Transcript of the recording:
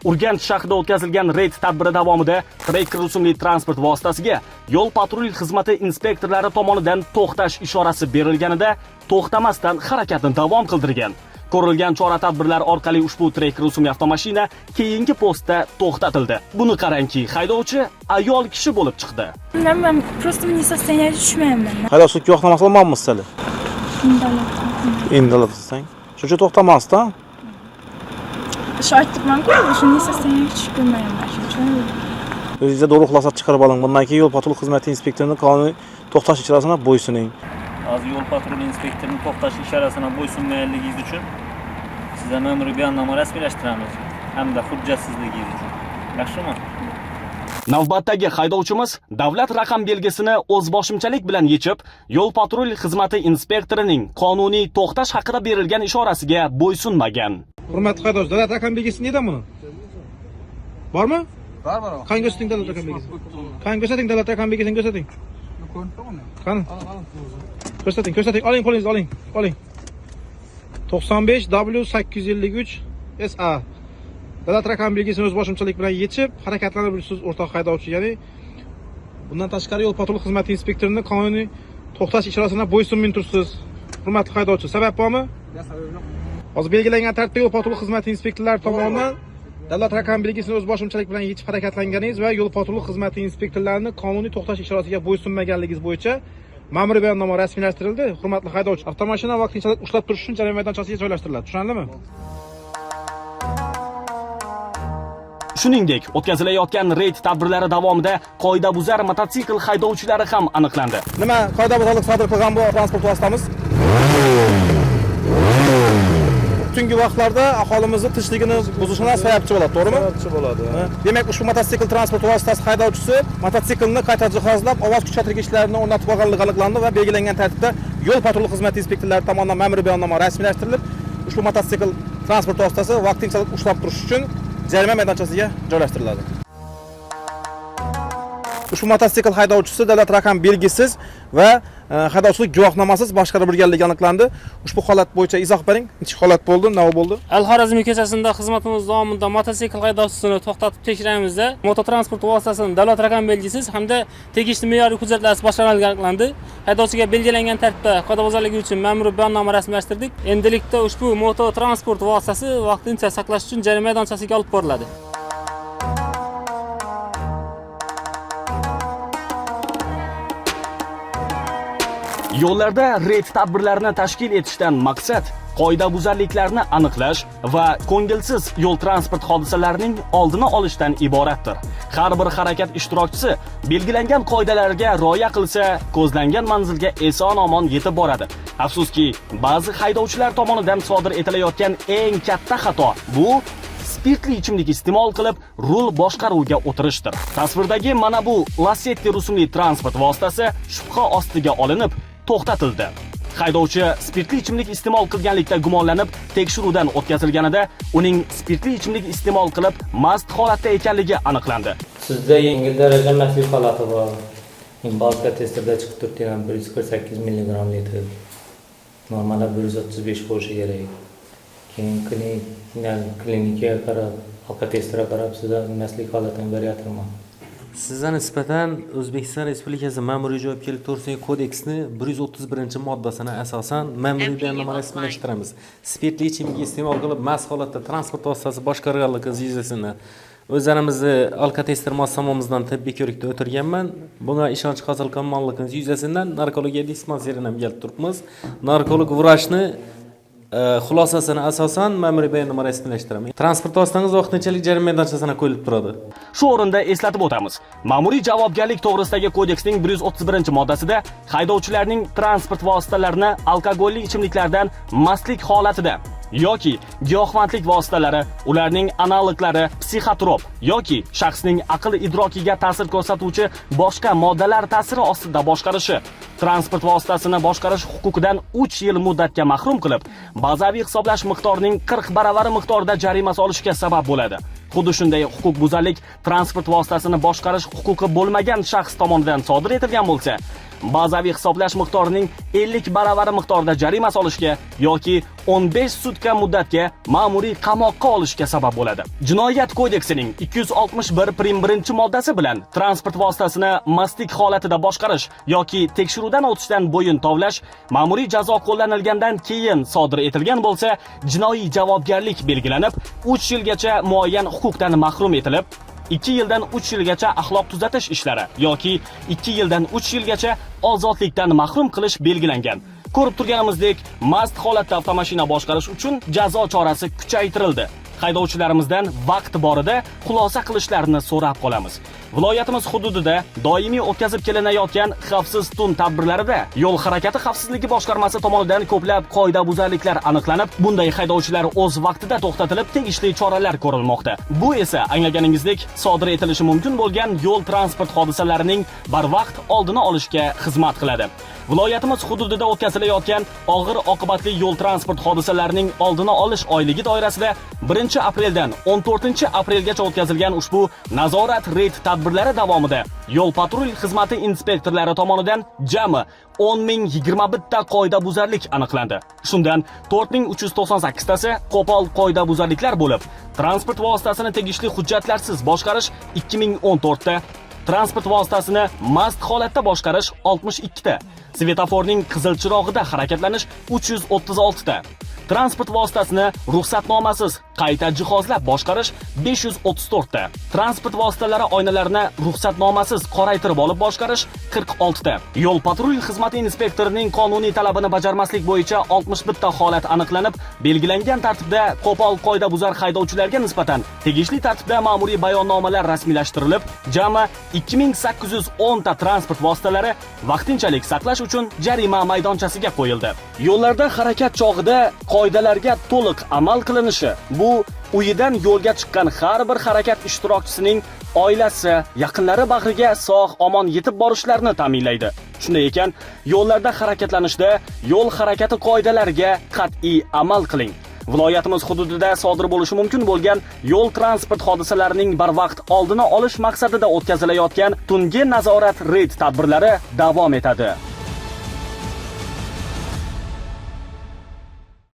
Urganch shahrida o'tkazilgan reyd tadbiri davomida Tracker rusumli transport vositasiga yo'l patrul xizmati inspektorlari tomonidan to'xtash ishorasi berilganida to'xtamasdan harakatni davom qildirgan. Ko'rilgan chora-tadbirlar orqali ushbu Tracker rusumli avtomashina keyingi postda to'xtatildi. Buni qarangki, haydovchi ayol kishi bo'lib chiqdi. Ben просто не в состоянии tushmayapman. Haydovchilik guvohnomasi olmaganmisiz hali? Endi olasan. Shuncha to'xtamasdan. Shu aytibman-ku, shunday sostoyaniga tushib ko'rmayapman. O'zingizga to'g'ri xulosa chiqarib oling. Bundan keyin yo'l patrul xizmati inspektorining qonuniy to'xtash ishorasini bo'ysuning. Hozir yo'l patrul inspektorining to'xtash ishorasini bo'ysunmaganligingiz uchun sizga ma'muriy bayonnoma rasmiylashtiramiz hamda hujjatsizligingiz uchun. Yaxshimi? Navbatdagi haydovchimiz davlat raqam belgisini o'zboshimchalik bilan yechib, yo'l patrul xizmati inspektorining qonuniy to'xtash haqida berilgan ishorasiga bo'ysunmagan. Hurmatli haydovchi, davlat raqam belgisi neda buni? Bormi? Bor. Qani ko'rsating davlat raqam belgisini. Qani ko'rsating davlat raqam belgisini ko'rsating. Qani? Ko'rsating. Oling qo'lingizni, oling. 95W853 SA. Davlat raqam belgisini o'zboshimchalik bilan yechib, harakatlanabilisiz o'rtoq haydovchi, ya'ni bundan tashqari yo'l patrul xizmati inspektorining qonuniy to'xtash ishorasiga bo'ysunmay tursiz. Hurmatli haydovchi, sabab bormi? Sabab yo'q. Hozir belgilangan tartibda yo'l patrul xizmati inspektorlari tomonidan davlat raqam belgisini o'zboshimchalik bilan yechib harakatlanganingiz va yo'l patrul xizmati inspektorlarining qonuniy to'xtash ishorasiga bo'ysunmaganligingiz bo'yicha ma'muriy bayonnoma rasmiylashtirildi. Hurmatli haydovchi, avtomashina vaqtinchalik ushlab turish uchun jarima maydonchasiga joylashtiriladi. Tushunarlimi? Shuningdek, o'tkazilayotgan reyd tadbirlari davomida qoidabuzar mototsikl haydovchilari ham aniqlandi. Nima qoidabuzarlik sodir qilgan bu transport vositamiz? Tungi vaqtlarda aholimizni tinchligini buzishina sababchi bo'ladi, to'g'rimi? Sababchi bo'ladi. Demak, ushbu mototsikl transport vositasi haydovchisi mototsiklni qayta jihozlab, ovoz kuchaytirgichlarni o'rnatib olganligi aniqlandi va belgilangan tartibda yo'l patrul xizmati inspektorlari tomonidan ma'muriy bayonnoma rasmiylashtirilib, ushbu mototsikl transport vositasi vaqtinchalik ushlab turish uchun jarima maydonchasiga joylashtiriladi. Ushbu mototsikl haydovchisi davlat raqam belgisiz va haydovchilik guvohnomasiz boshqarib yurganligi aniqlandi. Ushbu holat bo'yicha izoh bering. Nechta holat bo'ldi, nima bo'ldi? Al-Xorazmiy ko'chasida xizmatimiz davomida mototsikl haydovchisini to'xtatib tekshiramizda mototransport vositasini davlat raqam belgisiz hamda tegishli me'yoriy hujjatlarsiz boshqarganligi aniqlandi. Haydovchiga belgilangan tartibda qoidabuzarligi uchun ma'muriy bayonnoma rasmiylashtirdik. Endilikda ushbu mototransport vositasi vaqtincha saqlash uchun jarima maydonchasiga olib boriladi. Yo'llarda reyd tadbirlarini tashkil etishdan maqsad qoidabuzarliklarni aniqlash va ko'ngilsiz yo'l transport hodisalarining oldini olishdan iboratdir. Har bir harakat ishtirokchisi belgilangan qoidalarga rioya qilsa, ko'zlangan manzilga eson-omon yetib boradi. Afsuski, ba'zi haydovchilar tomonidan sodir etilayotgan eng katta xato bu spirtli ichimlik iste'mol qilib rul boshqaruviga o'tirishdir. Tasvirdagi mana bu Lacetti rusumli transport vositasi shubha ostiga olinib to'xtatildi. Haydovchi spirtli ichimlik iste'mol qilganlikda gumonlanib tekshiruvdan o'tkazilganida uning spirtli ichimlik iste'mol qilib mast holatda ekanligi aniqlandi. Sizda yengil darajada mastlik holati bor. Bazda testda chiqib turibdi, 148 mg litr. Normalda 135 bo'lishi kerak. Keyin klinikaga qarab, alkotestga qarab sizda mastlik holatini beryapman. Sizga nisbatan O'zbekiston Respublikasi Ma'muriy javobgarlik to'g'risidagi kodeksni 131-moddasini asosan ma'muriy bayonnoma rasmiylashtiramiz. Spirtli ichimlik iste'mol qilib mast holatda transport vositasi boshqarganligingiz yuzasidan o'zlarimizni alkotester moslamo'mizdan tibbiy ko'rikdan o'tirganman. Bunga ishonch hosil qilganligingiz yuzasidan narkologiya dispanserini ham kelib turibmiz. Narkolog vrachni xulosasini asosan ma'muriy bayonnoma rasmiylashtiraman. Transport vositangiz vaqtinchalik jarima maydonchasiga qo'yilib turadi. Shu o'rinda eslatib o'tamiz. Ma'muriy javobgarlik to'g'risidagi kodeksning 131-moddasida haydovchilarning transport vositalarini alkogolli ichimliklardan mastlik holatida yoki giyohvandlik vositalari, ularning analoglari, psixotrop yoki shaxsning aql idrokiga ta'sir ko'rsatuvchi boshqa moddalar ta'siri ostida boshqarishi transport vositasini boshqarish huquqidan 3 yil muddatga mahrum qilib, bazaviy hisoblash miqdorining 40 baravari miqdorida jarima solishiga sabab bo'ladi. Xuddi shunday huquqbuzarlik transport vositasini boshqarish huquqi bo'lmagan shaxs tomonidan sodir etilgan bo'lsa, bazaviy hisoblash miqdorining 50 baravari miqdorida jarima solishga yoki 15 sutka muddatga ma'muriy qamoqqa olishga sabab bo'ladi. Jinoyat kodeksining 261 prim 1-moddasi bilan transport vositasini mastlik holatida boshqarish yoki tekshiruvdan o'tishdan bo'yin tovlash ma'muriy jazo qo'llanilgandan keyin sodir etilgan bo'lsa, jinoiy javobgarlik belgilanib, 3 yilgacha muayyan huquqdan mahrum etilib, 2 yildan 3 yilgacha axloq tuzatish ishlari yoki 2 yildan 3 yilgacha ozodlikdan mahrum qilish belgilangan. Ko'rib turganimizdek, mast holatda avtomashina boshqarish uchun jazo chorasi kuchaytirildi. Haydovchilarimizdan vaqt borida xulosa qilishlarini so'rab qolamiz. Viloyatimiz hududida doimiy o'tkazib kelinayotgan xavfsiz tun tadbirlarida yo'l harakati xavfsizligi boshqarmasi tomonidan ko'plab qoidabuzarliklar aniqlanib, bunday haydovchilar o'z vaqtida to'xtatilib, tegishli choralar ko'rilmoqda. Bu esa anglaganingizdek sodir etilishi mumkin bo'lgan yo'l transport hodisalarining barvaqt oldini olishga xizmat qiladi. Viloyatimiz hududida o'tkazilayotgan og'ir oqibatli yo'l transport hodisalarining oldini olish oyligi doirasida 1-apreldan 14-aprelgacha o'tkazilgan ushbu nazorat reyd tadbirlari davomida yo'l patrul xizmati inspektorlari tomonidan jami 10.021 ta qoidabuzarlik aniqlandi. Shundan 4.398 tasi qo'pol qoidabuzarliklar bo'lib, transport vositasini tegishli hujjatlarsiz boshqarish 2014 ta, transport vositasini mast holatda boshqarish 62 ta, svetoforning qizil chirog'ida harakatlanish 336 ta, transport vositasini ruxsatnomasiz qayta jihozlab boshqarish 534 ta, transport vositalari oynalarini ruxsatnomasiz qoraytirib olib boshqarish 46 ta, yo'l patrul xizmati inspektorining qonuniy talabini bajarmaslik bo'yicha 61 ta holat aniqlanib, belgilangan tartibda qo'pol qoidabuzar haydovchilarga nisbatan tegishli tartibda ma'muriy bayonnomalar rasmiylashtirilib, jami 2810 ta transport vositalari vaqtinchalik saqlash uchun jarima maydonchasiga qo'yildi. Yo'llarda harakat chog'ida qoidalarga to'liq amal qilinishi bu uyidan yo'lga chiqqan har bir harakat ishtirokchisining oilasi, yaqinlari bag'riga sog'-omon yetib borishlarini ta'minlaydi. Shunday ekan, yo'llarda harakatlanishda yo'l harakati qoidalariga qat'iy amal qiling. Viloyatimiz hududida sodir bo'lishi mumkin bo'lgan yo'l transport hodisalarining barvaqt oldini olish maqsadida o'tkazilayotgan tungi nazorat reyd tadbirlari davom etadi.